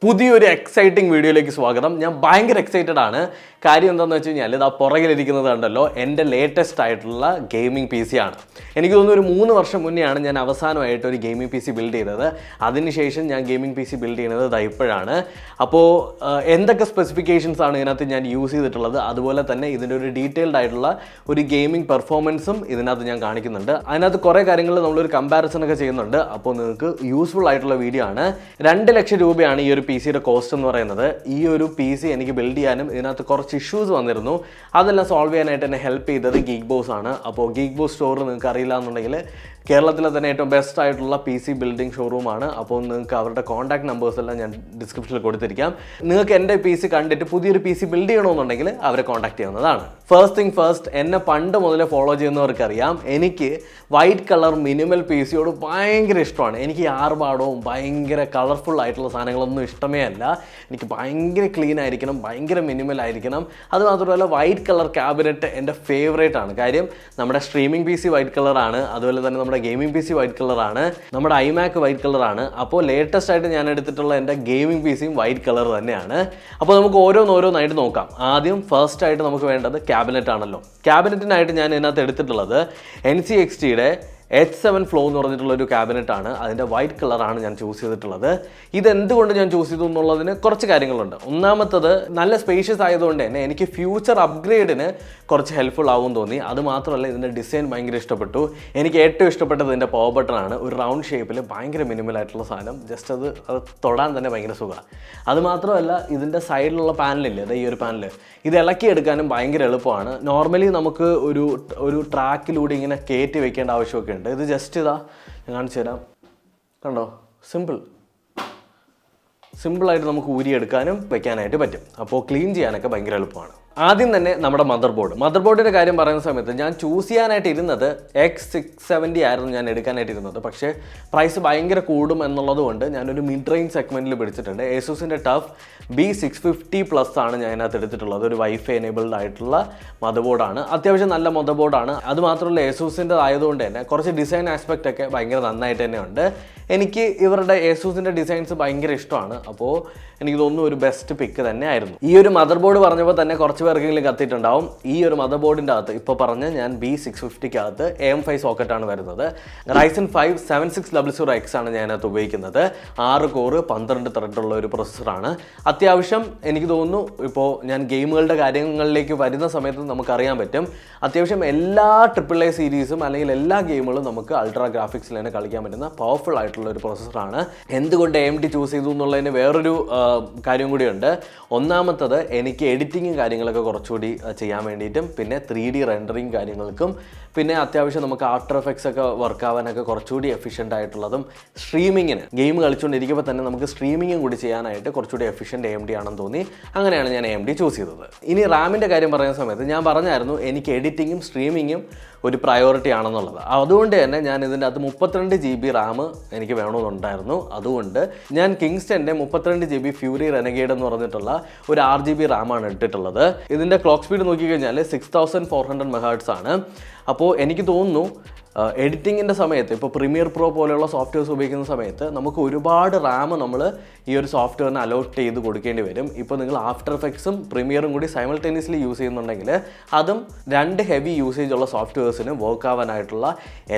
പുതിയൊരു എക്സൈറ്റിംഗ് വീഡിയോയിലേക്ക് സ്വാഗതം. ഞാൻ ഭയങ്കര എക്സൈറ്റഡ് ആണ്. കാര്യം എന്താണെന്ന് വെച്ച് കഴിഞ്ഞാൽ ഇതാ പുറകിലിരിക്കുന്നത് കണ്ടല്ലോ, എൻ്റെ ലേറ്റസ്റ്റ് ആയിട്ടുള്ള ഗെയിമിംഗ് പി സി ആണ്. എനിക്ക് തോന്നുന്നു ഒരു 3 വർഷം മുന്നെയാണ് ഞാൻ അവസാനമായിട്ട് ഒരു ഗെയിമിംഗ് പി സി ബിൽഡ് ചെയ്തത്. അതിനുശേഷം ഞാൻ ഗെയിമിംഗ് പി സി ബിൽഡ് ചെയ്യുന്നത് ഇതാ ഇപ്പോഴാണ്. അപ്പോൾ എന്തൊക്കെ സ്പെസിഫിക്കേഷൻസ് ആണ് ഇതിനകത്ത് ഞാൻ യൂസ് ചെയ്തിട്ടുള്ളത്, അതുപോലെ തന്നെ ഇതിൻ്റെ ഒരു ഡീറ്റെയിൽഡ് ആയിട്ടുള്ള ഒരു ഗെയിമിംഗ് പെർഫോമൻസും ഇതിനകത്ത് ഞാൻ കാണിക്കുന്നുണ്ട്. അതിനകത്ത് കുറേ കാര്യങ്ങൾ നമ്മളൊരു കമ്പാരിസൺ ഒക്കെ ചെയ്യുന്നുണ്ട്. അപ്പോൾ നിങ്ങൾക്ക് യൂസ്ഫുൾ ആയിട്ടുള്ള വീഡിയോ ആണ്. 2 ലക്ഷം രൂപയാണ് ഈ ഒരു പി സിയുടെ കോസ്റ്റ് എന്ന് പറയുന്നത്. ഈ ഒരു പി സി എനിക്ക് ബിൽഡ് ചെയ്യാനും ഇതിനകത്ത് കുറച്ച് ഇഷ്യൂസ് വന്നിരുന്നു. അതെല്ലാം സോൾവ് ചെയ്യാനായിട്ട് എന്നെ ഹെൽപ്പ് ചെയ്തത് ഗീക്ബോസ് ആണ്. അപ്പോൾ ഗീക്ബോസ് സ്റ്റോർ നിങ്ങൾക്ക് അറിയില്ല എന്നുണ്ടെങ്കിൽ കേരളത്തിലെ തന്നെ ഏറ്റവും ബെസ്റ്റ് ആയിട്ടുള്ള പി സി ബിൽഡിംഗ് ഷോറൂമാണ്. അപ്പോൾ നിങ്ങൾക്ക് അവരുടെ കോൺടാക്ട് നമ്പേഴ്സ് എല്ലാം ഞാൻ ഡിസ്ക്രിപ്ഷനിൽ കൊടുത്തിരിക്കാം. നിങ്ങൾക്ക് എൻ്റെ പി സി കണ്ടിട്ട് പുതിയൊരു പി സി ബിൽഡ് ചെയ്യണമെന്നുണ്ടെങ്കിൽ അവരെ കോൺടാക്ട് ചെയ്യുന്നതാണ്. ഫസ്റ്റ് തിങ് ഫസ്റ്റ്, എന്നെ പണ്ട് മുതലേ ഫോളോ ചെയ്യുന്നവർക്കറിയാം, എനിക്ക് വൈറ്റ് കളർ മിനിമൽ പി സിയോട് ഭയങ്കര ഇഷ്ടമാണ്. എനിക്ക് ആർഭാടവും ഭയങ്കര കളർഫുൾ ആയിട്ടുള്ള സാധനങ്ങളൊന്നും ഇഷ്ടമേ അല്ല. എനിക്ക് ഭയങ്കര ക്ലീൻ ആയിരിക്കണം, ഭയങ്കര മിനിമൽ ആയിരിക്കണം. അതുമാത്രമല്ല വൈറ്റ് കളർ ക്യാബിനറ്റ് എൻ്റെ ഫേവറേറ്റ് ആണ്. കാര്യം നമ്മുടെ സ്ട്രീമിംഗ് പി സി വൈറ്റ് കളറാണ്, അതുപോലെ തന്നെ നമ്മുടെ ഗെയിമിംഗ് പി സി വൈറ്റ് കളറാണ്, നമ്മുടെ ഐമാക് വൈറ്റ് കളറാണ്. അപ്പോൾ ലേറ്റസ്റ്റ് ആയിട്ട് ഞാൻ എടുത്തിട്ടുള്ള എൻ്റെ ഗെയിമിംഗ് പി സിയും വൈറ്റ് കളർ തന്നെയാണ്. അപ്പോൾ നമുക്ക് ഓരോന്നായിട്ട് നോക്കാം. ആദ്യം ഫസ്റ്റ് ആയിട്ട് നമുക്ക് വേണ്ടത് ക്യാബിനറ്റ് ആണല്ലോ. ക്യാബിനറ്റിനായിട്ട് ഞാൻ ഇതിനകത്ത് എടുത്തിട്ടുള്ളത് NCXTയുടെ H7 ഫ്ലോ എന്ന് പറഞ്ഞിട്ടുള്ള ഒരു ക്യാബിനറ്റ് ആണ്. അതിൻ്റെ വൈറ്റ് കളറാണ് ഞാൻ ചൂസ് ചെയ്തിട്ടുള്ളത്. ഇതെന്തുകൊണ്ട് ഞാൻ ചൂസ് ചെയ്തു എന്നുള്ളതിന് കുറച്ച് കാര്യങ്ങളുണ്ട്. ഒന്നാമത്തത്, നല്ല സ്പേഷ്യസ് ആയതുകൊണ്ട് തന്നെ എനിക്ക് ഫ്യൂച്ചർ അപ്ഗ്രേഡിന് കുറച്ച് ഹെൽപ്ഫുൾ ആവും തോന്നി. അതുമാത്രമല്ല ഇതിൻ്റെ ഡിസൈൻ ഭയങ്കര ഇഷ്ടപ്പെട്ടു. എനിക്ക് ഏറ്റവും ഇഷ്ടപ്പെട്ടത് ഇതിൻ്റെ പവർ ബട്ടൺ ആണ്. ഒരു റൗണ്ട് ഷേപ്പിൽ ഭയങ്കര മിനിമലായിട്ടുള്ള സാധനം, ജസ്റ്റ് അത് തൊടാൻ തന്നെ ഭയങ്കര സുഖമാണ്. അതുമാത്രമല്ല ഇതിൻ്റെ സൈഡിലുള്ള പാനലില്ലേ, അതായത് ഈ ഒരു പാനൽ, ഇത് ഇളക്കിയെടുക്കാനും ഭയങ്കര എളുപ്പമാണ്. നോർമലി നമുക്ക് ഒരു ട്രാക്കിലൂടെ ഇങ്ങനെ കയറ്റി വെക്കേണ്ട ആവശ്യമൊക്കെ ഉണ്ട്. ഇത് ജസ്റ്റ് ഇതാ ഞാൻ കാണിച്ചു തരാം, കണ്ടോ, സിമ്പിളായിട്ട് നമുക്ക് ഊരിയെടുക്കാനും വെക്കാനായിട്ട് പറ്റും. അപ്പോൾ ക്ലീൻ ചെയ്യാനൊക്കെ ഭയങ്കര എളുപ്പമാണ്. ആദ്യം തന്നെ നമ്മുടെ മദർ ബോർഡിൻ്റെ കാര്യം പറയുന്ന സമയത്ത് ഞാൻ ചൂസ് ചെയ്യാനായിട്ട് ഇരുന്നത് X670 ആയിരുന്നു ഞാൻ എടുക്കാനായിട്ട് ഇരുന്നത്. പക്ഷേ പ്രൈസ് ഭയങ്കര കൂടും എന്നുള്ളത് കൊണ്ട് ഞാനൊരു മിഡ് റേഞ്ച് സെഗ്മെൻറ്റിൽ പിടിച്ചിട്ടുണ്ട്. ഏസൂസിൻ്റെ ടഫ് B650+ ആണ് ഞാൻ അതിനകത്ത് എടുത്തിട്ടുള്ളത്. ഒരു വൈഫൈ എനേബിൾഡ് ആയിട്ടുള്ള മദർ ബോർഡാണ്. അത്യാവശ്യം നല്ല മദർ ബോർഡാണ്. അതുമാത്രമല്ല ഏസൂസിൻ്റെ ആയതുകൊണ്ട് തന്നെ കുറച്ച് ഡിസൈൻ ആസ്പെക്റ്റ് ഒക്കെ ഭയങ്കര നന്നായിട്ട് തന്നെ ഉണ്ട്. എനിക്ക് ഇവരുടെ ഏസൂസിൻ്റെ ഡിസൈൻസ് ഭയങ്കര ഇഷ്ടമാണ്. അപ്പോൾ എനിക്ക് തോന്നുന്നു ഒരു ബെസ്റ്റ് പിക്ക് തന്നെ ആയിരുന്നു. ഈ ഒരു മദർ ബോർഡ് പറഞ്ഞപ്പോൾ തന്നെ കുറച്ച് പേർക്കെങ്കിലും കത്തിയിട്ടുണ്ടാവും. ഈ ഒരു മദർ ബോർഡിൻ്റെ അകത്ത് ഇപ്പോൾ പറഞ്ഞ് ഞാൻ B650 AM5 സോക്കറ്റാണ് വരുന്നത്. Ryzen 5 7600X ആണ് ഞാനകത്ത് ഉപയോഗിക്കുന്നത്. 6 കോറ് 12 ത്രെഡുള്ള ഒരു പ്രൊസസ്സറാണ്. അത്യാവശ്യം എനിക്ക് തോന്നുന്നു ഇപ്പോൾ ഞാൻ ഗെയിമുകളുടെ കാര്യങ്ങളിലേക്ക് വരുന്ന സമയത്ത് നമുക്കറിയാൻ പറ്റും, അത്യാവശ്യം എല്ലാ AAA സീരീസും അല്ലെങ്കിൽ എല്ലാ ഗെയിമുകളും നമുക്ക് അൾട്രാ ഗ്രാഫിക്സിൽ തന്നെ കളിക്കാൻ പറ്റുന്ന പവർഫുൾ ആയിട്ടുള്ള ഒരു പ്രൊസസ്സറാണ്. എന്തുകൊണ്ട് AMD ചൂസ് ചെയ്തു എന്നുള്ളതിന് വേറൊരു കാര്യം കൂടിയുണ്ട്. ഒന്നാമത്തത്, എനിക്ക് എഡിറ്റിങ്ങും കാര്യങ്ങളൊക്കെ കുറച്ചുകൂടി ചെയ്യാൻ വേണ്ടിയിട്ടും, പിന്നെ 3D റെൻഡറിങ് കാര്യങ്ങൾക്കും, പിന്നെ അത്യാവശ്യം നമുക്ക് ആഫ്റ്റർ എഫക്ട്സ് ഒക്കെ വർക്ക് ആവാനൊക്കെ കുറച്ചുകൂടി എഫിഷ്യൻ്റ് ആയിട്ടുള്ളതും, സ്ട്രീമിങ്ങിന് ഗെയിം കളിച്ചുകൊണ്ടിരിക്കുമ്പോൾ തന്നെ നമുക്ക് സ്ട്രീമിങ്ങും കൂടി ചെയ്യാനായിട്ട് കുറച്ചുകൂടി എഫിഷ്യൻ്റ് AMD ആണെന്ന് തോന്നി. അങ്ങനെയാണ് ഞാൻ AMD ചൂസ് ചെയ്തത്. ഇനി റാമിൻ്റെ കാര്യം പറയുന്ന സമയത്ത് ഞാൻ പറഞ്ഞായിരുന്നു എനിക്ക് എഡിറ്റിങ്ങും സ്ട്രീമിങ്ങും ഒരു പ്രയോറിറ്റി ആണെന്നുള്ളത്. അതുകൊണ്ട് തന്നെ ഞാൻ ഇതിൻ്റെ അത് 32 GB റാം എനിക്ക് വേണമെന്നുണ്ടായിരുന്നു. അതുകൊണ്ട് ഞാൻ കിങ്സ്റ്റൻ്റെ 32 GB ഫ്യൂറി റെനഗേഡ് എന്ന് പറഞ്ഞിട്ടുള്ള ഒരു 6 GB റാമാണ് ഇട്ടിട്ടുള്ളത്. ഇതിൻ്റെ ക്ലോക്ക് സ്പീഡ് നോക്കിക്കഴിഞ്ഞാൽ 6400 MHz ആണ്. അപ്പോൾ എനിക്ക് തോന്നുന്നു എഡിറ്റിങ്ങിൻ്റെ സമയത്ത് ഇപ്പോൾ പ്രീമിയർ പ്രോ പോലെയുള്ള സോഫ്റ്റ്വെയർസ് ഉപയോഗിക്കുന്ന സമയത്ത് നമുക്ക് ഒരുപാട് റാം നമ്മൾ ഈ ഒരു സോഫ്റ്റ്വെയറിന് അലോട്ട് ചെയ്ത് കൊടുക്കേണ്ടി വരും. ഇപ്പോൾ നിങ്ങൾ ആഫ്റ്റർ എഫക്ട്സും പ്രീമിയറും കൂടി സൈമൾട്ടേനിയസ്ലി യൂസ് ചെയ്യുന്നുണ്ടെങ്കിൽ അതും 2 ഹെവി യൂസേജ് ഉള്ള സോഫ്റ്റ്വെയർസിന് വർക്ക് ആവാനായിട്ടുള്ള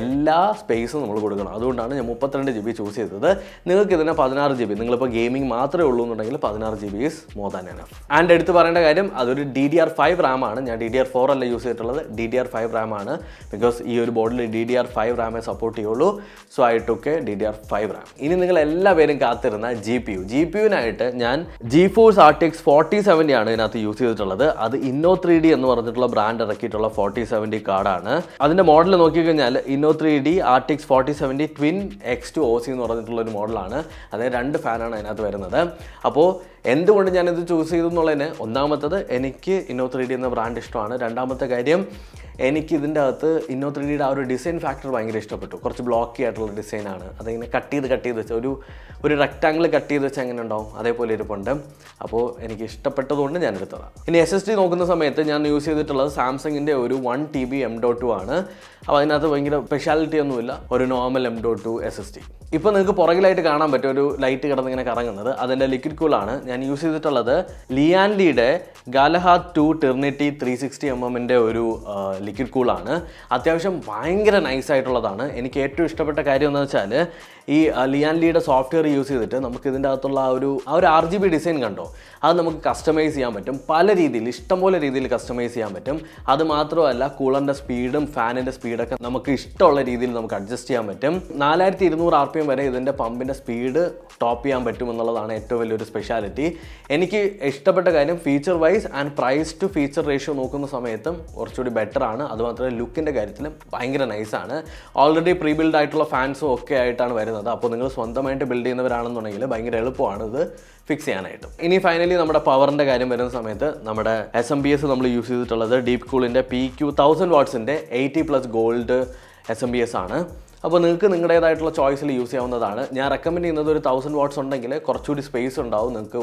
എല്ലാ സ്പേസും നമ്മൾ കൊടുക്കണം. അതുകൊണ്ടാണ് ഞാൻ 32 GB ചൂസ് ചെയ്തത്. നിങ്ങൾക്ക് ഇതിന് 16 GB, നിങ്ങളിപ്പോൾ ഗെയിമിംഗ് മാത്രമേ ഉള്ളൂ എന്നുണ്ടെങ്കിൽ 16 GB is more than enough. And എടുത്ത് പറയേണ്ട കാര്യം, അതൊരു DDR5 റാമാണ്. ഞാൻ DDR4 അല്ല യൂസ് ചെയ്തിട്ടുള്ളത്, DDR5 റാമാണ്. ബിക്കോസ് ഈ ഒരു ബോർഡിൽ DDR5 റാമേ സപ്പോർട്ട് ചെയ്യുള്ളൂ. So I took A DDR5 Ram. ഇനി നിങ്ങൾ എല്ലാവരും കാത്തിരുന്ന GPUവിനായിട്ട് ഞാൻ GeForce RTX 4070 ആണ് ഇതിനകത്ത് യൂസ് ചെയ്തിട്ടുള്ളത്. അത് Inno3D എന്ന് പറഞ്ഞിട്ടുള്ള ബ്രാൻഡ് ഇറക്കിയിട്ടുള്ള 4070 കാർഡാണ്. അതിൻ്റെ മോഡൽ നോക്കിക്കഴിഞ്ഞാൽ Inno3D RTX 4070 Twin X2 OC എന്ന് പറഞ്ഞിട്ടുള്ള ഒരു മോഡലാണ്. അതായത് 2 ഫാനാണ് അതിനകത്ത് വരുന്നത്. അപ്പോൾ എന്തുകൊണ്ട് ഞാനിത് ചൂസ് ചെയ്തു എന്നുള്ളതിന്, ഒന്നാമത്തത് എനിക്ക് Inno3D എന്ന ബ്രാൻഡ് ഇഷ്ടമാണ്. രണ്ടാമത്തെ കാര്യം, എനിക്ക് ഇതിൻ്റെ അകത്ത് Inno3Dയുടെ ആ ഒരു ഡിസൈൻ ഫാക്ടർ ഭയങ്കര ഇഷ്ടപ്പെട്ടു. കുറച്ച് ബ്ലോക്കി ആയിട്ടുള്ള ഡിസൈനാണ്. അതിങ്ങനെ കട്ട് ചെയ്ത് വെച്ച് ഒരു റെക്റ്റാങ്കിൾ കട്ട് ചെയ്ത് വെച്ച് എങ്ങനെ ഉണ്ടാവും അതേപോലെ ഇരിപ്പുണ്ട്. അപ്പോൾ എനിക്ക് ഇഷ്ടപ്പെട്ടതുകൊണ്ട് ഞാൻ എടുത്തതാണ്. ഇനി SSD നോക്കുന്ന സമയത്ത് ഞാൻ യൂസ് ചെയ്തിട്ടുള്ളത് സാംസങ്ങിൻ്റെ ഒരു 1 TB M.2 ആണ്. അപ്പോൾ അതിനകത്ത് ഭയങ്കര സ്പെഷ്യാലിറ്റി ഒന്നുമില്ല, ഒരു നോർമൽ M.2 SSD. ഇപ്പോൾ നിങ്ങൾക്ക് പുറകിലായിട്ട് കാണാൻ പറ്റും ഒരു ലൈറ്റ് കിടന്നിങ്ങനെ കറങ്ങുന്നത്, അതിൻ്റെ ലിക്വിഡ് കൂളാണ്. ഞാൻ യൂസ് ചെയ്തിട്ടുള്ളത് ലിയാൻലിയുടെ ഗാലഹാത്ത് 2 ടെർണിറ്റി 360mm ഒരു ലിക്വിഡ് കൂളാണ്. അത്യാവശ്യം ഭയങ്കര നൈസായിട്ടുള്ളതാണ്. എനിക്ക് ഏറ്റവും ഇഷ്ടപ്പെട്ട കാര്യം എന്താണെന്ന് വെച്ചാൽ ഈ ലിയാൻലിയുടെ സോഫ്റ്റ്വെയർ യൂസ് ചെയ്തിട്ട് നമുക്ക് ഇതിൻ്റെ അകത്തുള്ള ആ ഒരു RGB ഡിസൈൻ കണ്ടോ, അത് നമുക്ക് കസ്റ്റമൈസ് ചെയ്യാൻ പറ്റും. പല രീതിയിൽ ഇഷ്ടംപോലെ രീതിയിൽ കസ്റ്റമൈസ് ചെയ്യാൻ പറ്റും. അത് മാത്രമല്ല കൂളറിൻ്റെ സ്പീഡും ഫാനിൻ്റെ സ്പീഡൊക്കെ നമുക്ക് ഇഷ്ടമുള്ള രീതിയിൽ നമുക്ക് അഡ്ജസ്റ്റ് ചെയ്യാൻ പറ്റും. 4200 RPM വരെ ഇതിൻ്റെ പമ്പിൻ്റെ സ്പീഡ് ടോപ്പ് ചെയ്യാൻ പറ്റും എന്നുള്ളതാണ് ഏറ്റവും വലിയൊരു സ്പെഷ്യാലിറ്റി. എനിക്ക് ഇഷ്ടപ്പെട്ട കാര്യം feature wise and price to feature ratio നോക്കുന്ന സമയത്തും കുറച്ചുകൂടി ബെറ്റർ ആണ്. അതുമാത്രമല്ല ലുക്കിൻ്റെ കാര്യത്തിലും ഭയങ്കര നൈസാണ്. ഓൾറെഡി പ്രീ ബിൽഡ് ആയിട്ടുള്ള ഫാൻസും ഒക്കെ ആയിട്ടാണ് വരുന്നത്. അപ്പോൾ നിങ്ങൾ സ്വന്തമായിട്ട് ബിൽഡ് ചെയ്യുന്നവരാണെന്നുണ്ടെങ്കിൽ ഭയങ്കര എളുപ്പമാണ് ഇത് ഫിക്സ് ചെയ്യാനായിട്ട്. ഇനി ഫൈനലി നമ്മുടെ പവറിൻ്റെ കാര്യം വരുന്ന സമയത്ത് നമ്മുടെ SMBS നമ്മൾ യൂസ് ചെയ്തിട്ടുള്ളത് ഡീപ് കൂളിൻ്റെ PQ 1000 വാട്ട്സിൻ്റെ 80+ ഗോൾഡ് SMBS ആണ്. അപ്പോൾ നിങ്ങൾക്ക് നിങ്ങളുടേതായിട്ടുള്ള ചോയ്സിൽ യൂസ് ചെയ്യാവുന്നതാണ്. ഞാൻ റെക്കമെൻഡ് ചെയ്യുന്നത് ഒരു 1000 വാട്ട്സ് ഉണ്ടെങ്കിൽ കുറച്ചുകൂടി സ്പേസ് ഉണ്ടാവും നിങ്ങൾക്ക്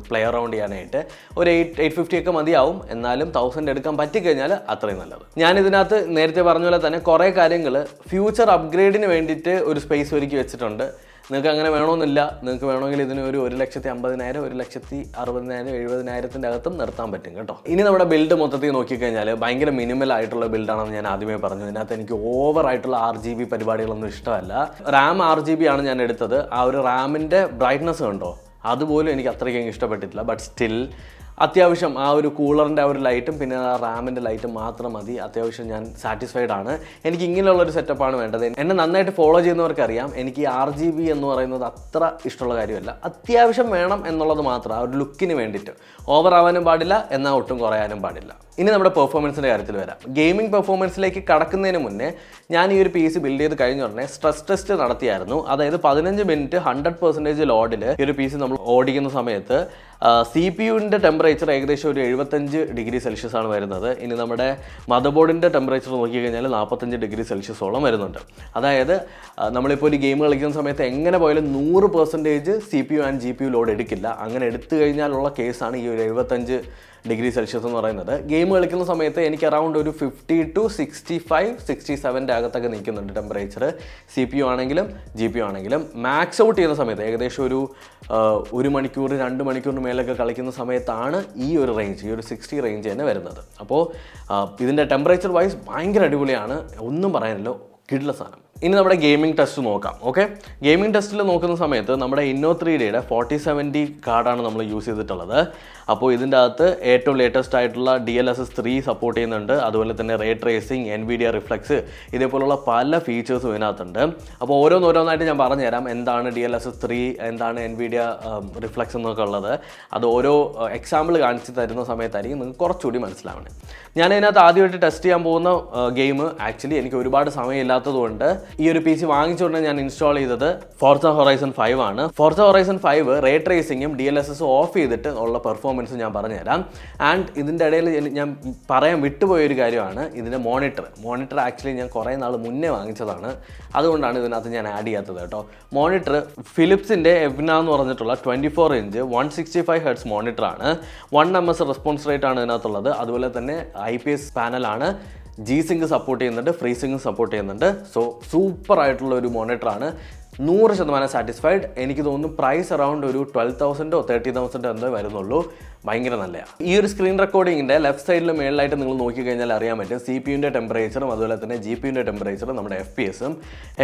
പ്ലേ അറൗണ്ട് ചെയ്യാനായിട്ട്. ഒരു 850 ഒക്കെ മതിയാവും. എന്നാലും 1000 എടുക്കാൻ പറ്റിക്കഴിഞ്ഞാൽ അത്രയും നല്ലത്. ഞാനിതിനകത്ത് നേരത്തെ പറഞ്ഞ പോലെ തന്നെ കുറേ കാര്യങ്ങൾ ഫ്യൂച്ചർ അപ്ഗ്രേഡിന് വേണ്ടിയിട്ട് ഒരു സ്പേസ് ഒരുക്കി വെച്ചിട്ടുണ്ട്. നിങ്ങൾക്ക് അങ്ങനെ വേണമെന്നില്ല. നിങ്ങൾക്ക് വേണമെങ്കിൽ ഇതിന് ഒരു 1,50,000, 1,60,000, 70,000 അകത്തും നിർത്താൻ പറ്റും കേട്ടോ. ഇനി നമ്മുടെ ബിൽഡ് മൊത്തത്തിൽ നോക്കിക്കഴിഞ്ഞാൽ ഭയങ്കര മിനിമൽ ആയിട്ടുള്ള ബിൽഡാണെന്ന് ഞാൻ ആദ്യമേ പറഞ്ഞു. ഇതിനകത്ത് എനിക്ക് ഓവർ ആയിട്ടുള്ള RGB പരിപാടികളൊന്നും ഇഷ്ടമല്ല. RAM RGB ആണ് ഞാൻ എടുത്തത്. ആ ഒരു റാമിൻ്റെ ബ്രൈറ്റ്നസ് കണ്ടോ, അതുപോലും എനിക്ക് അത്രയ്ക്ക് ഇഷ്ടപ്പെട്ടിട്ടില്ല. ബട്ട് സ്റ്റിൽ അത്യാവശ്യം ആ ഒരു കൂളറിൻ്റെ ആ ഒരു ലൈറ്റും പിന്നെ ആ റാമിൻ്റെ ലൈറ്റും മാത്രം മതി. അത്യാവശ്യം ഞാൻ സാറ്റിസ്ഫൈഡ് ആണ്. എനിക്ക് ഇങ്ങനെയുള്ളൊരു സെറ്റപ്പാണ് വേണ്ടത്. എന്നെ നന്നായിട്ട് ഫോളോ ചെയ്യുന്നവർക്കറിയാം എനിക്ക് RGB എന്ന് പറയുന്നത് അത്ര ഇഷ്ടമുള്ള കാര്യമല്ല. അത്യാവശ്യം വേണം എന്നുള്ളത് മാത്രം, ആ ഒരു ലുക്കിന് വേണ്ടിയിട്ട്. ഓവർ ആവാനും പാടില്ല, എന്നാൽ ഒട്ടും കുറയാനും പാടില്ല. ഇനി നമ്മുടെ പെർഫോമൻസിൻ്റെ കാര്യത്തിൽ വരാം. ഗെയിമിംഗ് പെർഫോമൻസിലേക്ക് കടക്കുന്നതിന് മുന്നേ ഞാൻ ഈ ഒരു PC ബിൽഡ് ചെയ്ത് കഴിഞ്ഞ ഉടനെ സ്ട്രെസ് ടെസ്റ്റ് നടത്തിയായിരുന്നു. അതായത് 15 മിനിറ്റ് 100% ലോഡിൽ ഈ ഒരു PC നമ്മൾ ഓടിക്കുന്ന സമയത്ത് CPU-ൻ്റെ ടെമ്പറേച്ചർ ഏകദേശം ഒരു 75 ഡിഗ്രി സെൽഷ്യസ് ആണ് വരുന്നത്. ഇനി നമ്മുടെ മദർ ബോർഡിൻ്റെ ടെമ്പറേച്ചർ നോക്കിക്കഴിഞ്ഞാൽ 45 ഡിഗ്രി സെൽഷ്യസോളം വരുന്നുണ്ട്. അതായത് നമ്മളിപ്പോൾ ഒരു ഗെയിം കളിക്കുന്ന സമയത്ത് എങ്ങനെ പോയാലും 100% CPU ആൻഡ് GPU ലോഡ് എടുക്കില്ല. അങ്ങനെ എടുത്തു കഴിഞ്ഞാലുള്ള കേസാണ് ഈ ഒരു 75 ഡിഗ്രി സെൽഷ്യസ് എന്ന് പറയുന്നത്. ഗെയിം കളിക്കുന്ന സമയത്ത് എനിക്ക് അറൗണ്ട് ഒരു 50 to 65, 67 അകത്തൊക്കെ നിൽക്കുന്നുണ്ട് ടെമ്പറേച്ചർ. CPU ആണെങ്കിലും GPU ആണെങ്കിലും. മാക്സ് ഔട്ട് ചെയ്യുന്ന സമയത്ത് ഏകദേശം ഒരു 1 മണിക്കൂർ 2 മണിക്കൂറിന് മേലൊക്കെ കളിക്കുന്ന സമയത്താണ് ഈ ഒരു റേഞ്ച്, ഈ ഒരു 60 റേഞ്ച് തന്നെ വരുന്നത്. അപ്പോൾ ഇതിൻ്റെ ടെമ്പറേച്ചർ വൈസ് ഭയങ്കര അടിപൊളിയാണ്, ഒന്നും പറയാനില്ല, കിടില സാധനം. ഇനി നമ്മുടെ ഗെയിമിംഗ് ടെസ്റ്റ് നോക്കാം. ഓക്കെ, ഗെയിമിംഗ് ടെസ്റ്റിൽ നോക്കുന്ന സമയത്ത് നമ്മുടെ Inno3Dയുടെ 4070 കാർഡാണ് നമ്മൾ യൂസ് ചെയ്തിട്ടുള്ളത്. അപ്പോൾ ഇതിൻ്റെ അകത്ത് ഏറ്റവും ലേറ്റസ്റ്റ് ആയിട്ടുള്ള DLSS 3 സപ്പോർട്ട് ചെയ്യുന്നുണ്ട്. അതുപോലെ തന്നെ റേ ട്രേസിങ്, NVIDIA റിഫ്ലക്സ്, ഇതേപോലുള്ള പല ഫീച്ചേഴ്സും ഇതിനകത്തുണ്ട്. അപ്പോൾ ഓരോന്നായിട്ട് ഞാൻ പറഞ്ഞുതരാം എന്താണ് DLSS 3, എന്താണ് NVIDIA റിഫ്ലക്സ് എന്നൊക്കെ ഉള്ളത്. അത് ഓരോ എക്സാമ്പിൾ കാണിച്ച് തരുന്ന സമയത്തായിരിക്കും നിങ്ങൾക്ക് കുറച്ചുകൂടി മനസ്സിലാവണേ. ഞാൻ ഇതിനകത്ത് ആദ്യമായിട്ട് ടെസ്റ്റ് ചെയ്യാൻ പോകുന്ന ഗെയിം ആക്ച്വലി എനിക്ക് ഒരുപാട് സമയമില്ലാത്തതുകൊണ്ട് ഈ ഒരു PC വാങ്ങിച്ചുകൊണ്ട് ഞാൻ ഇൻസ്റ്റാൾ ചെയ്തത് Forza Horizon 5 ആണ്. Forza Horizon 5 റേ ട്രേസിങ്ങും DLSS ഓഫ് ചെയ്തിട്ട് ഉള്ള പെർഫോമൻസ് ഞാൻ പറഞ്ഞുതരാം. ആൻഡ് ഇതിൻ്റെ ഇടയിൽ ഞാൻ പറയാൻ വിട്ടുപോയൊരു കാര്യമാണ് ഇതിൻ്റെ മോണിറ്റർ ആക്ച്വലി ഞാൻ കുറേ നാൾ മുന്നേ വാങ്ങിച്ചതാണ്. അതുകൊണ്ടാണ് ഇതിനകത്ത് ഞാൻ ആഡ് ചെയ്യാത്തത് കേട്ടോ. മോണിറ്റർ ഫിലിപ്സിൻ്റെ AVNI എന്ന് പറഞ്ഞിട്ടുള്ള 24 inch 165 Hz മോണിറ്ററാണ്. 1 ms response rate ആണ് ഇതിനകത്തുള്ളത്. അതുപോലെ തന്നെ IPS പാനലാണ്. G-Sync സപ്പോർട്ട് ചെയ്യുന്നുണ്ട്, ഫ്രീ സിങ്ക് സപ്പോർട്ട് ചെയ്യുന്നുണ്ട്. സോ സൂപ്പർ ആയിട്ടുള്ള ഒരു മോണിറ്ററാണ്. 100% സാറ്റിസ്ഫൈഡ്. എനിക്ക് തോന്നുന്നു പ്രൈസ് അറൗണ്ട് ഒരു 12,000 or 30,000 എന്തോ വരുന്നുള്ളൂ. ഭയങ്കര നല്ലതാണ്. ഈ ഒരു സ്ക്രീൻ റെക്കോർഡിങ്ങിൻ്റെ ലെഫ്റ്റ് സൈഡിൽ മേളിലായിട്ട് നിങ്ങൾ നോക്കിക്കഴിഞ്ഞാൽ അറിയാൻ പറ്റും CPU-ൻ്റെ ടെമ്പറേച്ചറും അതുപോലെ തന്നെ GPU-ൻ്റെ ടെമ്പറേച്ചറും നമ്മുടെ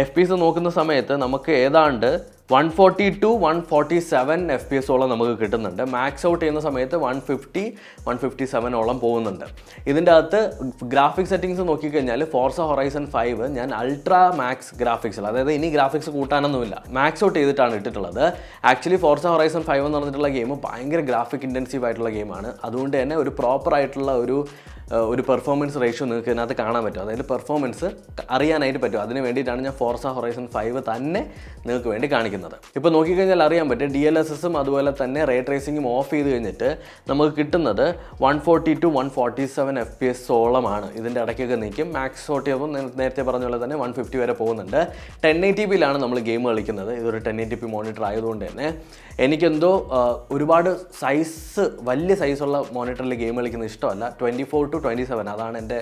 FPS നോക്കുന്ന സമയത്ത് നമുക്ക് ഏതാണ്ട് 140 to 147 FPS-ഓളം നമുക്ക് കിട്ടുന്നുണ്ട്. മാക്സ് ഔട്ട് ചെയ്യുന്ന സമയത്ത് 150, 157 പോകുന്നുണ്ട്. ഇതിൻ്റെ അകത്ത് ഗ്രാഫിക്സ് സെറ്റിങ്സ് നോക്കിക്കഴിഞ്ഞാൽ Forza Horizon 5 ഞാൻ അൾട്രാ മാക്സ് ഗ്രാഫിക്സിൽ, അതായത് ഇനി ഗ്രാഫിക്സ് കൂട്ടാനൊന്നുമില്ല, മാക്സ് ഔട്ട് ചെയ്തിട്ടാണ് ഇട്ടിട്ടുള്ളത്. ആക്ച്വലി Forza Horizon 5 എന്ന് പറഞ്ഞിട്ടുള്ള ഗെയിം ഭയങ്കര ഗ്രാഫിക് ഇൻറ്റൻസീവ് ആയിട്ടുള്ള ഗെയിമാണ്. അതുകൊണ്ട് തന്നെ ഒരു പ്രോപ്പർ ആയിട്ടുള്ള ഒരു പെർഫോമൻസ് റേഷ്യോ നിങ്ങൾക്ക് ഇതിനകത്ത് കാണാൻ പറ്റും. അതായത് പെർഫോമൻസ് അറിയാനായിട്ട് പറ്റും. അതിന് വേണ്ടിയിട്ടാണ് ഞാൻ Forza Horizon 5 തന്നെ നിങ്ങൾക്ക് വേണ്ടി കാണിക്കുന്നത്. ഇപ്പോൾ നോക്കിക്കഴിഞ്ഞാൽ അറിയാൻ പറ്റും DLSS-ഉം അതുപോലെ തന്നെ റേ ട്രേസിങ്ങും ഓഫ് ചെയ്ത് കഴിഞ്ഞിട്ട് നമുക്ക് കിട്ടുന്നത് 140 to 147 FPS-ഓളമാണ്. ഇതിൻ്റെ ഇടയ്ക്കൊക്കെ നിൽക്കും. മാക്സ് ഔട്ട് ചെയ്യുമ്പോൾ നേരത്തെ പറഞ്ഞ പോലെ തന്നെ 150 വരെ പോകുന്നുണ്ട്. 1080p-ലാണ് നമ്മൾ ഗെയിം കളിക്കുന്നത്. ഇതൊരു 1080p മോണിറ്റർ ആയതുകൊണ്ട് തന്നെ എനിക്കെന്തോ ഒരുപാട് വലിയ സൈസുള്ള മോണിറ്ററിൽ ഗെയിം കളിക്കുന്നത് ഇഷ്ടമല്ല. 24 to 27 അതാണ് എൻ്റെ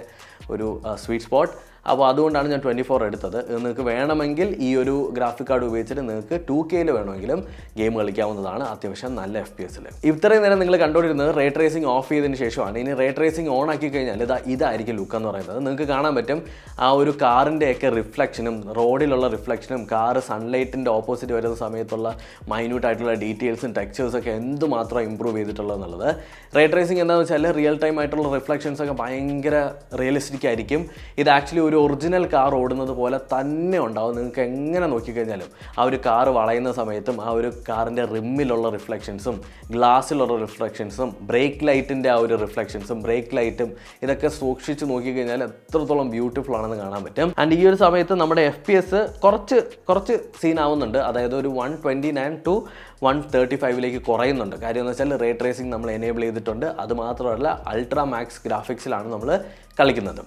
ഒരു സ്വീറ്റ് സ്പോട്ട്. അപ്പോൾ അതുകൊണ്ടാണ് ഞാൻ 24 എടുത്തത്. നിങ്ങൾക്ക് വേണമെങ്കിൽ ഈ ഒരു ഗ്രാഫിക് കാർഡ് ഉപയോഗിച്ചിട്ട് നിങ്ങൾക്ക് 2Kയിൽ വേണമെങ്കിലും ഗെയിം കളിക്കാവുന്നതാണ്, അത്യാവശ്യം നല്ല FPS-ൽ. ഇത്രയും നേരം നിങ്ങൾ കണ്ടുകൊണ്ടിരുന്നത് റേ ട്രേസിംഗ് ഓഫ് ചെയ്തതിന് ശേഷമാണ്. ഇനി റേ ട്രേസിംഗ് ഓൺ ആക്കി കഴിഞ്ഞാൽ ഇതായിരിക്കും ലുക്ക് എന്ന് പറയുന്നത്. നിങ്ങൾക്ക് കാണാൻ പറ്റും ആ ഒരു കാറിൻ്റെയൊക്കെ റിഫ്ലക്ഷനും റോഡിലുള്ള റിഫ്ലക്ഷനും കാറ് സൺലൈറ്റിൻ്റെ ഓപ്പോസിറ്റ് വരുന്ന സമയത്തുള്ള മൈന്യൂട്ടായിട്ടുള്ള ഡീറ്റെയിൽസും ടെക്സ്ചേഴ്സൊക്കെ എന്തുമാത്രം ഇമ്പ്രൂവ് ചെയ്തിട്ടുള്ളത് എന്നുള്ളത്. റേ ട്രേസിംഗ് എന്താണെന്ന് വെച്ചാൽ റിയൽ ടൈം ആയിട്ടുള്ള റിഫ്ലക്ഷൻസ് ഒക്കെ ഭയങ്കര റിയലിസ്റ്റിക് ആയിരിക്കും. ഇത് ആക്ച്വലി ഒരു ഒറിജിനൽ കാർ ഓടുന്നത് പോലെ തന്നെ ഉണ്ടാവും. നിങ്ങൾക്ക് എങ്ങനെ നോക്കിക്കഴിഞ്ഞാലും ആ ഒരു കാർ വളയുന്ന സമയത്തും ആ ഒരു കാറിൻ്റെ റിമ്മിലുള്ള റിഫ്ലക്ഷൻസും ഗ്ലാസ്സിലുള്ള റിഫ്ലക്ഷൻസും ബ്രേക്ക് ലൈറ്റിൻ്റെ ആ ഒരു റിഫ്ലക്ഷൻസും ബ്രേക്ക് ലൈറ്റും ഇതൊക്കെ സൂക്ഷിച്ച് നോക്കിക്കഴിഞ്ഞാൽ എത്രത്തോളം ബ്യൂട്ടിഫുൾ ആണെന്ന് കാണാൻ പറ്റും. ആൻഡ് ഈ ഒരു സമയത്ത് നമ്മുടെ FPS കുറച്ച് സീൻ ആവുന്നുണ്ട്. അതായത് ഒരു 129 to 135 കുറയുന്നുണ്ട്. കാര്യം എന്ന് വെച്ചാൽ റേ ട്രേസിംഗ് നമ്മൾ എനേബിൾ ചെയ്തിട്ടുണ്ട്. അതുമാത്രമല്ല അൾട്രാ മാക്സ് ഗ്രാഫിക്സിലാണ് നമ്മൾ കളിക്കുന്നത്.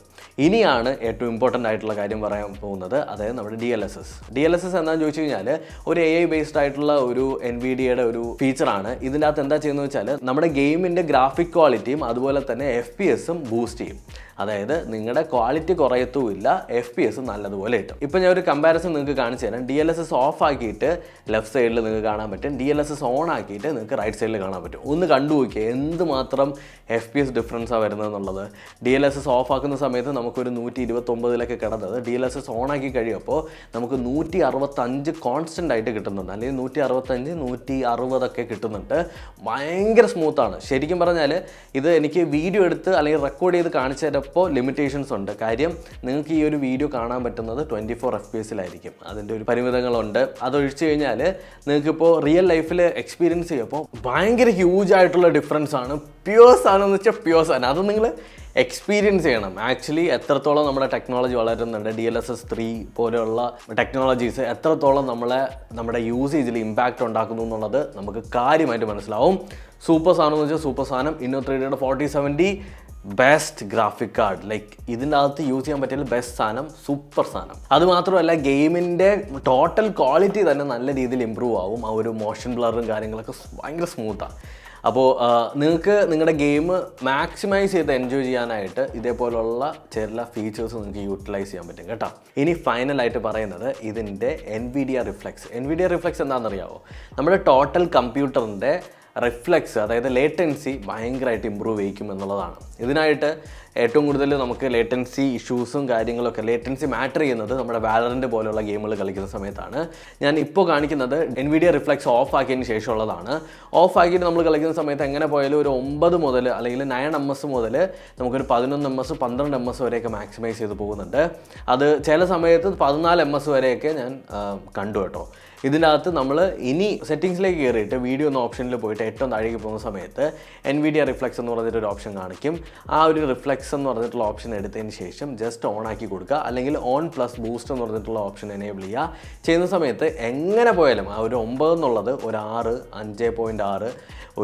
ഇനിയാണ് ഏറ്റവും ഇമ്പോർട്ടൻ്റ് ആയിട്ടുള്ള കാര്യം പറയാൻ പോകുന്നത്, അതായത് നമ്മുടെ DLSS എന്താണെന്ന് ചോദിച്ചു കഴിഞ്ഞാൽ ഒരു AI ബേസ്ഡ് ആയിട്ടുള്ള ഒരു NVIDIAയുടെ ഒരു ഫീച്ചറാണ്. ഇതിൻ്റെ അകത്ത് എന്താ ചെയ്യുന്നത് വെച്ചാൽ നമ്മുടെ ഗെയിമിൻ്റെ ഗ്രാഫിക് ക്വാളിറ്റിയും അതുപോലെ തന്നെ FPS-ഉം ബൂസ്റ്റ് ചെയ്യും. അതായത് നിങ്ങളുടെ ക്വാളിറ്റി കുറയത്തുമില്ല, FPS നല്ലതുപോലെ കിട്ടും. ഇപ്പോൾ ഞാൻ ഒരു കമ്പാരിസൺ നിങ്ങൾക്ക് കാണിച്ചു തരാം. DLSS ഓഫ് ആക്കിയിട്ട് ലെഫ്റ്റ് സൈഡിൽ നിങ്ങൾക്ക് കാണാൻ പറ്റും, DLSS ഓൺ ആക്കിയിട്ട് നിങ്ങൾക്ക് റൈറ്റ് സൈഡിൽ കാണാൻ പറ്റും. ഒന്ന് കണ്ടു നോക്കിയാൽ എന്തുമാത്രം FPS ഡിഫറൻസാണ് വരുന്നത് എന്നുള്ളത്. DLSS ഓഫ് ആക്കുന്ന സമയത്ത് നമുക്കൊരു 129 കിടന്നത് DLSS ഓൺ ആക്കി കഴിയുമ്പോൾ നമുക്ക് 165 കോൺസ്റ്റൻ്റ് ആയിട്ട് കിട്ടുന്നുണ്ട്. അല്ലെങ്കിൽ 165, 160 കിട്ടുന്നുണ്ട്. ഭയങ്കര സ്മൂത്താണ്. ശരിക്കും പറഞ്ഞാൽ ഇത് എനിക്ക് വീഡിയോ എടുത്ത് അല്ലെങ്കിൽ റെക്കോർഡ് ചെയ്ത് കാണിച്ചു തരപ്പോൾ ലിമിറ്റേഷൻസ് ഉണ്ട്. കാര്യം നിങ്ങൾക്ക് ഈ ഒരു വീഡിയോ കാണാൻ പറ്റുന്നത് 24 FPS-ലായിരിക്കും. അതിൻ്റെ ഒരു പരിമിതങ്ങളുണ്ട്. അതൊഴിച്ച് കഴിഞ്ഞാൽ നിങ്ങൾക്കിപ്പോൾ റിയൽ ലൈഫിൽ എക്സ്പീരിയൻസ് ചെയ്യുമ്പോൾ ഭയങ്കര ഹ്യൂജ് ആയിട്ടുള്ള ഡിഫറൻസ് ആണ്. പ്യുവർ സാധനം പ്യുവർ സാധനം അത് നിങ്ങൾ എക്സ്പീരിയൻസ് ചെയ്യണം. ആക്ച്വലി എത്രത്തോളം നമ്മുടെ ടെക്നോളജി വളരുന്നുണ്ട്, DLSS 3 പോലെയുള്ള ടെക്നോളജീസ് എത്രത്തോളം നമ്മുടെ യൂസേജിൽ ഇമ്പാക്റ്റ് ഉണ്ടാക്കുന്നു എന്നുള്ളത് നമുക്ക് കാര്യമായിട്ട് മനസ്സിലാവും. സൂപ്പർ സാധനം എന്ന് വെച്ചാൽ സൂപ്പർ സാധനം. Inno3Dയുടെ 4070 ബെസ്റ്റ് ഗ്രാഫിക് കാർഡ്. ലൈക്ക് ഇതിൻ്റെ അകത്ത് യൂസ് ചെയ്യാൻ പറ്റിയ ബെസ്റ്റ് സാധനം, സൂപ്പർ സാധനം. അതുമാത്രമല്ല ഗെയിമിൻ്റെ ടോട്ടൽ ക്വാളിറ്റി തന്നെ നല്ല രീതിയിൽ ഇമ്പ്രൂവ് ആവും. ആ ഒരു മോഷൻ ബ്ലറും കാര്യങ്ങളൊക്കെ ഭയങ്കര സ്മൂത്താണ്. അപ്പോൾ നിങ്ങൾക്ക് നിങ്ങളുടെ ഗെയിം മാക്സിമൈസ് ചെയ്ത് എൻജോയ് ചെയ്യാനായിട്ട് ഇതേപോലുള്ള ചില ഫീച്ചേഴ്സ് നിങ്ങൾക്ക് യൂട്ടിലൈസ് ചെയ്യാൻ പറ്റും കേട്ടോ. ഇനി ഫൈനലായിട്ട് പറയുന്നത് ഇതിൻ്റെ NVIDIA റിഫ്ലെക്സ് എന്താണെന്നറിയാമോ? നമ്മുടെ ടോട്ടൽ കമ്പ്യൂട്ടറിൻ്റെ റിഫ്ലെക്സ്, അതായത് ലേറ്റൻസി ഭയങ്കരമായിട്ട് ഇമ്പ്രൂവ് ചെയ്യിക്കും എന്നുള്ളതാണ്. ഇതിനായിട്ട് ഏറ്റവും കൂടുതൽ നമുക്ക് ലേറ്റൻസി ഇഷ്യൂസും കാര്യങ്ങളൊക്കെ ലേറ്റൻസി മാറ്റർ ചെയ്യുന്നത് നമ്മുടെ വാലറന്റ് പോലെയുള്ള ഗെയിമുകൾ കളിക്കുന്ന സമയത്താണ്. ഞാൻ ഇപ്പോൾ കാണിക്കുന്നത് NVIDIA റിഫ്ലെക്സ് ഓഫ് ആക്കിയതിന് ശേഷമുള്ളതാണ്. ഓഫ് ആക്കിയിട്ട് നമ്മൾ കളിക്കുന്ന സമയത്ത് എങ്ങനെ പോയാലും ഒരു 9 മുതൽ അല്ലെങ്കിൽ 9 ms മുതൽ നമുക്കൊരു 11 ms 12 ms വരെയൊക്കെ മാക്സിമൈസ് ചെയ്ത് പോകുന്നുണ്ട്. അത് ചില സമയത്ത് 14 ms വരെയൊക്കെ ഞാൻ കണ്ടു കേട്ടോ. ഇതിനകത്ത് നമ്മൾ ഇനി സെറ്റിങ്സിലേക്ക് കയറിയിട്ട് വീഡിയോ എന്ന ഓപ്ഷനിൽ പോയിട്ട് ഏറ്റവും താഴേക്ക് പോകുന്ന സമയത്ത് NVIDIA റിഫ്ലെക്സ് എന്ന് പറഞ്ഞിട്ടൊരു ഓപ്ഷൻ കാണിക്കും. ആ ഒരു റിഫ്ലെക്സ് എന്ന് പറഞ്ഞിട്ടുള്ള ഓപ്ഷൻ എടുത്തതിന് ശേഷം ജസ്റ്റ് ഓൺ ആക്കി കൊടുക്കുക, അല്ലെങ്കിൽ ഓൺ പ്ലസ് ബൂസ്റ്റ് എന്ന് പറഞ്ഞിട്ടുള്ള ഓപ്ഷൻ എനേബിൾ ചെയ്യുന്ന സമയത്ത് എങ്ങനെ പോയാലും ആ ഒരു 9 എന്നുള്ളത് ഒരു 6, 5.6,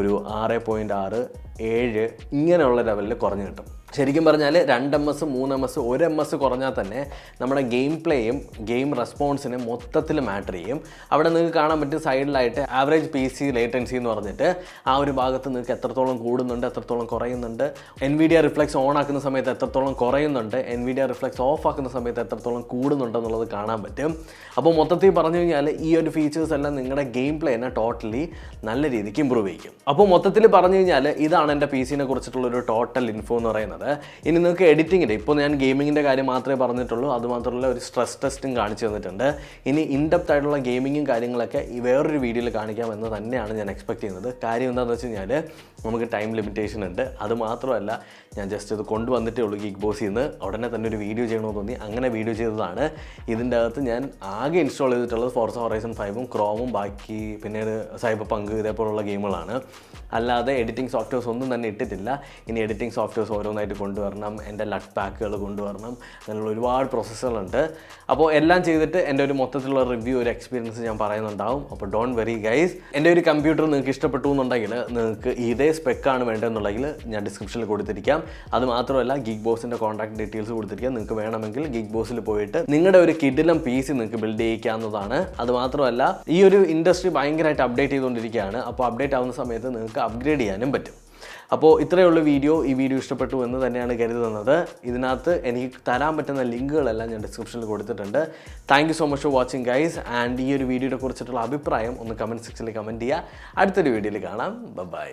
ഒരു 6.6, 7 ഇങ്ങനെയുള്ള ലെവലിൽ കുറഞ്ഞു കിട്ടും. ശരിക്കും പറഞ്ഞാൽ 2 ms 3 ms 1 ms കുറഞ്ഞാൽ തന്നെ നമ്മുടെ ഗെയിം പ്ലേയും ഗെയിം റെസ്പോൺസിനും മൊത്തത്തിൽ മാറ്റർ ചെയ്യും. അവിടെ നിങ്ങൾക്ക് കാണാൻ പറ്റും സൈഡിലായിട്ട് ആവറേജ് PC ലേറ്റൻസി എന്ന് പറഞ്ഞിട്ട് ആ ഒരു ഭാഗത്ത് നിങ്ങൾക്ക് എത്രത്തോളം കൂടുന്നുണ്ട്, എത്രത്തോളം കുറയുന്നുണ്ട്, NVIDIA റിഫ്ലെക്സ് ഓൺ ആക്കുന്ന സമയത്ത് എത്രത്തോളം കുറയുന്നുണ്ട്, NVIDIA റിഫ്ലെക്സ് ഓഫ് ആക്കുന്ന സമയത്ത് എത്രത്തോളം കൂടുന്നുണ്ടെന്നുള്ളത് കാണാൻ പറ്റും. അപ്പോൾ മൊത്തത്തിൽ പറഞ്ഞു കഴിഞ്ഞാൽ ഈ ഒരു ഫീച്ചേഴ്സ് എല്ലാം നിങ്ങളുടെ ഗെയിം പ്ലേനെ ടോട്ടലി നല്ല രീതിക്ക് ഇമ്പ്രൂവ് ചെയ്യും. അപ്പോൾ മൊത്തത്തിൽ പറഞ്ഞു കഴിഞ്ഞാൽ ഇതാണ് എൻ്റെ PC-നെ കുറിച്ചിട്ടുള്ളൊരു ടോട്ടൽ ഇൻഫോ എന്ന് പറയുന്നത്. ഇനി നിങ്ങൾക്ക് എഡിറ്റിങ്ങിൻ്റെ, ഇപ്പോൾ ഞാൻ ഗെയിമിങ്ങിൻ്റെ കാര്യം മാത്രമേ പറഞ്ഞിട്ടുള്ളൂ, അതുമാത്രമല്ല ഒരു സ്ട്രെസ് ടെസ്റ്റും കാണിച്ചു തന്നിട്ടുണ്ട്. ഇനി ഇൻഡെപ്ത് ആയിട്ടുള്ള ഗെയിമിങ്ങും കാര്യങ്ങളൊക്കെ ഈ വേറൊരു വീഡിയോയിൽ കാണിക്കാമെന്ന് തന്നെയാണ് ഞാൻ എക്സ്പെക്ട് ചെയ്യുന്നത്. കാര്യം എന്താണെന്ന് വെച്ച് കഴിഞ്ഞാൽ നമുക്ക് ടൈം ലിമിറ്റേഷൻ ഉണ്ട്. അതുമാത്രമല്ല ഞാൻ ജസ്റ്റ് ഇത് കൊണ്ടുവന്നിട്ടേ ഉള്ളൂ Geekboz-ൽ നിന്ന്. ഉടനെ തന്നെ ഒരു വീഡിയോ ചെയ്യണമെന്ന് തോന്നി, അങ്ങനെ വീഡിയോ ചെയ്തതാണ്. ഇതിൻ്റെ അകത്ത് ഞാൻ ആകെ ഇൻസ്റ്റാൾ ചെയ്തിട്ടുള്ളത് Forza Horizon 5-ഉം Chrome'ും ബാക്കി പിന്നീട് Cyberpunk ഇതേപോലുള്ള ഗെയിമുകളാണ്. അല്ലാതെ എഡിറ്റിംഗ് സോഫ്റ്റ്വെയർസ് ഒന്നും തന്നെ ഇട്ടിട്ടില്ല. ഇനി എഡിറ്റിംഗ് സോഫ്റ്റ്വെയർസ് ഓരോന്നായിട്ട് കൊണ്ടുവരണം, എൻ്റെ ലട്ട് പാക്കുകൾ കൊണ്ടുവരണം, അങ്ങനെയുള്ള ഒരുപാട് പ്രോസസ്സുകളുണ്ട്. അപ്പോൾ എല്ലാം ചെയ്തിട്ട് എൻ്റെ ഒരു മൊത്തത്തിലുള്ള റിവ്യൂ, ഒരു എക്സ്പീരിയൻസ് ഞാൻ പറയുന്നുണ്ടാവും. അപ്പോൾ ഡോണ്ട് വെറി ഗൈസ്. എൻ്റെ ഒരു കമ്പ്യൂട്ടർ നിങ്ങൾക്ക് ഇഷ്ടപ്പെട്ടു എന്നുണ്ടെങ്കിൽ നിങ്ങൾക്ക് ഇതേ സ്പെക്കാണ് വേണ്ടതെന്നുണ്ടെങ്കിൽ ഞാൻ ഡിസ്ക്രിപ്ഷനിൽ കൊടുത്തിരിക്കാം. അതുമാത്രമല്ല Geekboz-ൻ്റെ കോൺടാക്ട് ഡീറ്റെയിൽസ് കൊടുത്തിരിക്കാം. നിങ്ങൾക്ക് വേണമെങ്കിൽ Geekboz-ൽ പോയിട്ട് നിങ്ങളുടെ ഒരു കിഡിലം PC നിങ്ങൾക്ക് ബിൽഡ് ചെയ്യിക്കാവുന്നതാണ്. അതുമാത്രമല്ല ഈ ഒരു ഇൻഡസ്ട്രി ഭയങ്കരമായിട്ട് അപ്ഡേറ്റ് ചെയ്തുകൊണ്ടിരിക്കുകയാണ്. അപ്പോൾ അപ്ഡേറ്റ് ആവുന്ന സമയത്ത് നിങ്ങൾക്ക് അപ്ഗ്രേഡ് ചെയ്യാനും പറ്റും. അപ്പോൾ ഇത്രയേ ഉള്ളൂ വീഡിയോ. ഈ വീഡിയോ ഇഷ്ടപ്പെട്ടു എന്ന് തന്നെയാണ് കരുതുന്നത്. ഇതിനകത്ത് എനിക്ക് തരാൻ പറ്റുന്ന ലിങ്കുകളെല്ലാം ഞാൻ ഡിസ്ക്രിപ്ഷനിൽ കൊടുത്തിട്ടുണ്ട്. Thank you so much for watching guys. And ഈ ഒരു വീഡിയോയെ കുറിച്ചിട്ടുള്ള അഭിപ്രായം ഒന്ന് കമൻറ്റ് സെക്ഷനിൽ കമൻറ്റ് ചെയ്യുക. അടുത്തൊരു വീഡിയോയിൽ കാണാം. ബൈ.